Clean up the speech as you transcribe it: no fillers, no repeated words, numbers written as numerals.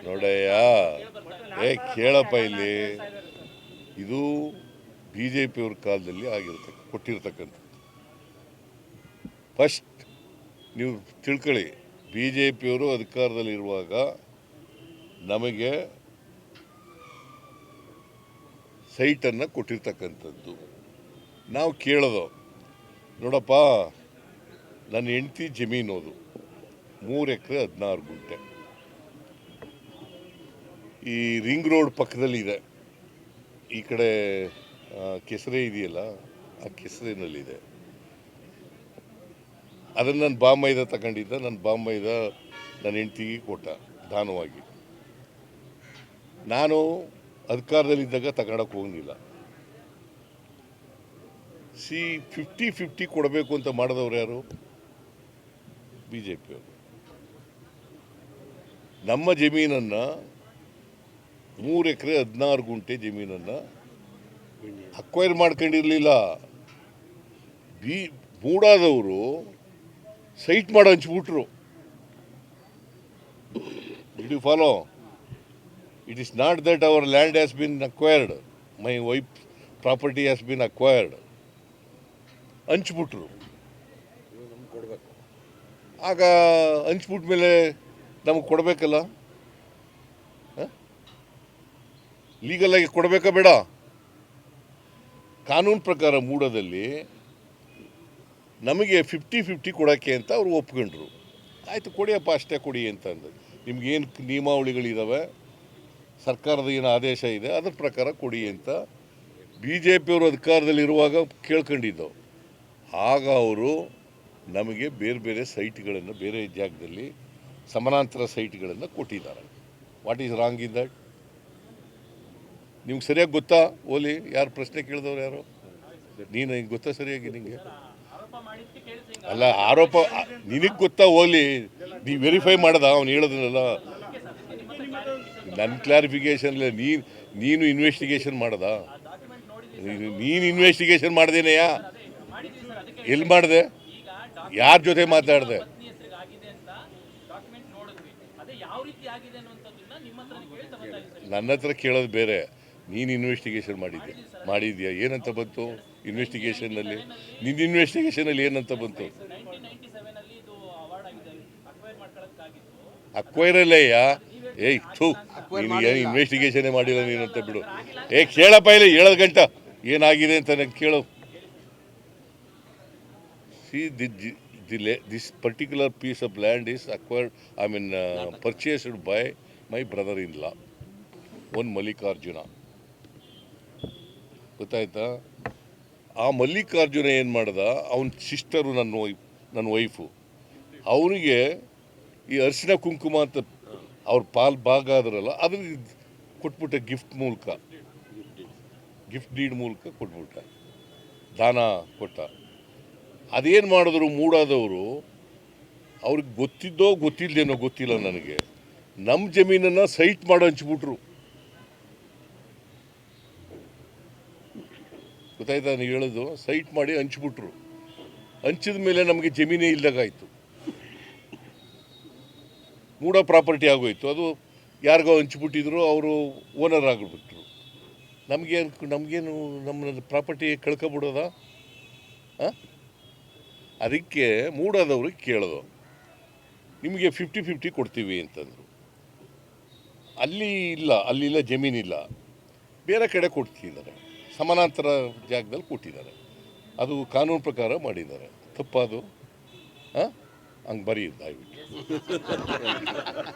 ನೋಡಯ್ಯ, ಕೇಳಪ್ಪ ಇಲ್ಲಿ, ಇದು ಬಿ ಜೆ ಪಿಯವ್ರ ಕಾಲದಲ್ಲಿ ಕೊಟ್ಟಿರ್ತಕ್ಕಂಥದ್ದು. ಫಸ್ಟ್ ನೀವು ತಿಳ್ಕೊಳ್ಳಿ, ಬಿ ಜೆ ಪಿಯವರು ಅಧಿಕಾರದಲ್ಲಿರುವಾಗ ನಮಗೆ ಸೈಟನ್ನು ಕೊಟ್ಟಿರ್ತಕ್ಕಂಥದ್ದು. ನಾವು ಕೇಳೋದು, ನೋಡಪ್ಪ, ನನ್ನ ಹೆಂಡತಿ ಜಮೀನು ಅದು 3 ಎಕರೆ 16 ಗುಂಟೆ ಈ ರಿಂಗ್ ರೋಡ್ ಪಕ್ಕದಲ್ಲಿದೆ. ಈ ಕಡೆ ಕೆಸರೆ ಇದೆಯಲ್ಲ, ಆ ಕೆಸರಿನಲ್ಲಿದೆ. ಅದನ್ನು ನನ್ನ ಬಾಂಬೈದ ತಗೊಂಡಿದ್ದ. ನನ್ನ ಬಾಂಬೈದ ನನ್ನ ಹೆಂಡತಿಗೆ ಕೊಟ್ಟ ದಾನವಾಗಿ. ನಾನು ಅಧಿಕಾರದಲ್ಲಿದ್ದಾಗ ತಗೊಳಕ್ಕೆ ಹೋಗಿಲ್ಲ. 50-50 ಕೊಡಬೇಕು ಅಂತ ಮಾಡಿದವ್ರು ಯಾರು? ಬಿ ಜೆ ಪಿಯವರು. ನಮ್ಮ ಜಮೀನನ್ನು 3 ಎಕರೆ 16 ಗುಂಟೆ ಜಮೀನನ್ನು ಅಕ್ವೈರ್ ಮಾಡ್ಕೊಂಡಿರಲಿಲ್ಲ. ಮೂಡಾದವರು ಸೈಟ್ ಮಾಡಿ ಹಂಚ್ಬಿಟ್ರು. Did you follow? It is not that our land has been acquired, my wife property has been acquired. ಹಂಚ್ಬಿಟ್ರು. ಆಗ ಹಂಚ್ಬಿಟ್ಟ ಮೇಲೆ ನಮಗೆ ಕೊಡಬೇಕಲ್ಲ, ಲೀಗಲಾಗಿ ಕೊಡಬೇಕಾ ಬೇಡ? ಕಾನೂನು ಪ್ರಕಾರ ಮೂಡದಲ್ಲಿ ನಮಗೆ 50-50 ಕೊಡೋಕ್ಕೆ ಅಂತ ಅವರು ಒಪ್ಕೊಂಡ್ರು. ಆಯಿತು, ಕೊಡಿಯಪ್ಪ, ಅಷ್ಟೇ ಕೊಡಿ ಅಂತ ಅಂದ. ನಿಮ್ಗೇನು ನಿಯಮಾವಳಿಗಳಿದ್ದಾವೆ, ಸರ್ಕಾರದ ಏನು ಆದೇಶ ಇದೆ, ಅದ್ರ ಪ್ರಕಾರ ಕೊಡಿ ಅಂತ ಬಿ ಜೆ ಪಿಯವರು ಅಧಿಕಾರದಲ್ಲಿರುವಾಗ ಕೇಳ್ಕೊಂಡಿದ್ದವು. ಆಗ ಅವರು ನಮಗೆ ಬೇರೆ ಬೇರೆ ಸೈಟ್ಗಳನ್ನು, ಬೇರೆ ಜಾಗದಲ್ಲಿ ಸಮಾನಾಂತರ ಸೈಟ್ಗಳನ್ನು ಕೊಟ್ಟಿದ್ದಾರೆ. What is wrong in that? ನಿಮ್ಗೆ ಸರಿಯಾಗಿ ಗೊತ್ತಾ? ಓಲಿ, ಯಾರು ಪ್ರಶ್ನೆ ಕೇಳಿದವ್ರು ಯಾರು? ನೀನು ಹಿಂಗೆ ಗೊತ್ತಾ ಸರಿಯಾಗಿ ನಿಮಗೆ? ಅಲ್ಲ, ಆರೋಪ ನಿನಗೆ ಗೊತ್ತಾ? ಓಲಿ, ನೀವು ವೆರಿಫೈ ಮಾಡ್ದ ಅವ್ನು ಹೇಳೋದನ್ನೆಲ್ಲ? ನನ್ನ ಕ್ಲಾರಿಫಿಕೇಶನ್ ಇಲ್ಲ. ನೀನು ಇನ್ವೆಸ್ಟಿಗೇಷನ್ ಮಾಡ್ದ? ನೀನು ಇನ್ವೆಸ್ಟಿಗೇಷನ್ ಮಾಡ್ದೇನೆಯಾ? ಎಲ್ಲಿ ಮಾಡಿದೆ? ಯಾರ ಜೊತೆ ಮಾತಾಡಿದೆ? ನನ್ನ ಹತ್ರ ಕೇಳೋದು ಬೇರೆ. ನೀನು ಇನ್ವೆಸ್ಟಿಗೇಷನ್ ಮಾಡಿದ್ಯಾ? ಏನಂತ ಬಂತು ಇನ್ವೆಸ್ಟಿಗೇಷನ್ನಲ್ಲಿ? ನಿನ್ನ ಇನ್ವೆಸ್ಟಿಗೇಷನಲ್ಲಿ ಏನಂತ ಬಂತು? ಅಕ್ವೈರಲ್ಲಯ್ಯ. ನೀನು ಏನು ಇನ್ವೆಸ್ಟಿಗೇಷನ್ನೇ ಮಾಡಿಲ್ಲ ನೀನಂತ ಬಿಡು. ಕೇಳಪ್ಪ, ಇಲ್ಲ ಹೇಳೋದು ಗಂಟ ಏನಾಗಿದೆ ಅಂತ ನಂಗೆ ಕೇಳು. See, this particular piece of land is acquired, purchased by my brother-in-law, one Mallikarjuna. ಗೊತ್ತಾಯ್ತಾ? ಆ ಮಲ್ಲಿಕಾರ್ಜುನ ಏನು ಮಾಡ್ದ, ಅವನ ಸಿಸ್ಟರು, ನನ್ನ ವೈಫು, ಅವನಿಗೆ ಈ ಅರಿಶಿನ ಕುಂಕುಮ ಅಂತ ಅವ್ರ ಭಾಗ ಆದ್ರಲ್ಲ, ಅದನ್ನ ಕೊಟ್ಬಿಟ್ಟ. ಗಿಫ್ಟ್ ಡೀಡ್ ಮೂಲಕ ಕೊಟ್ಬಿಟ್ಟ, ದಾನ ಕೊಟ್ಟ. ಅದೇನು ಮಾಡಿದ್ರು ಮೂಡಾದವರು, ಅವ್ರಿಗೆ ಗೊತ್ತಿದ್ದೋ ಗೊತ್ತಿಲ್ಲದೇನೋ ಗೊತ್ತಿಲ್ಲ ನನಗೆ, ನಮ್ಮ ಜಮೀನನ್ನು ಸೈಟ್ ಮಾಡಿ ಹಂಚ್ಬಿಟ್ರು. ಗೊತ್ತಾಯ್ತಾ ನೀವು ಹೇಳೋದು? ಸೈಟ್ ಮಾಡಿ ಹಂಚ್ಬಿಟ್ರು. ಹಂಚಿದ ಮೇಲೆ ನಮಗೆ ಜಮೀನೇ ಇಲ್ದಾಗಾಯಿತು. ಮೂಡ ಪ್ರಾಪರ್ಟಿ ಆಗೋಯ್ತು. ಅದು ಯಾರಿಗೋ ಹಂಚ್ಬಿಟ್ಟಿದ್ರು, ಅವರು ಓನರ್ ಆಗಿಬಿಟ್ರು. ನಮಗೇನು ನಮ್ಮ ಪ್ರಾಪರ್ಟಿ ಕಳ್ಕೊಬಿಡೋದಾ? ಅದಕ್ಕೆ ಮೂಡಾದವ್ರಿಗೆ ಕೇಳೋದು, ನಿಮಗೆ 50-50 ಕೊಡ್ತೀವಿ ಅಂತಂದರು. ಅಲ್ಲಿಲ್ಲ ಜಮೀನಿಲ್ಲ, ಬೇರೆ ಕಡೆ ಕೊಡ್ತಿದ್ದಾರೆ, ಸಮಾನಾಂತರ ಜಾಗದಲ್ಲಿ ಕೊಟ್ಟಿದ್ದಾರೆ. ಅದು ಕಾನೂನು ಪ್ರಕಾರ ಮಾಡಿದ್ದಾರೆ. ತಪ್ಪದು? ಹಂಗೆ ಬರೀ ದಯವಿಟ್ಟು.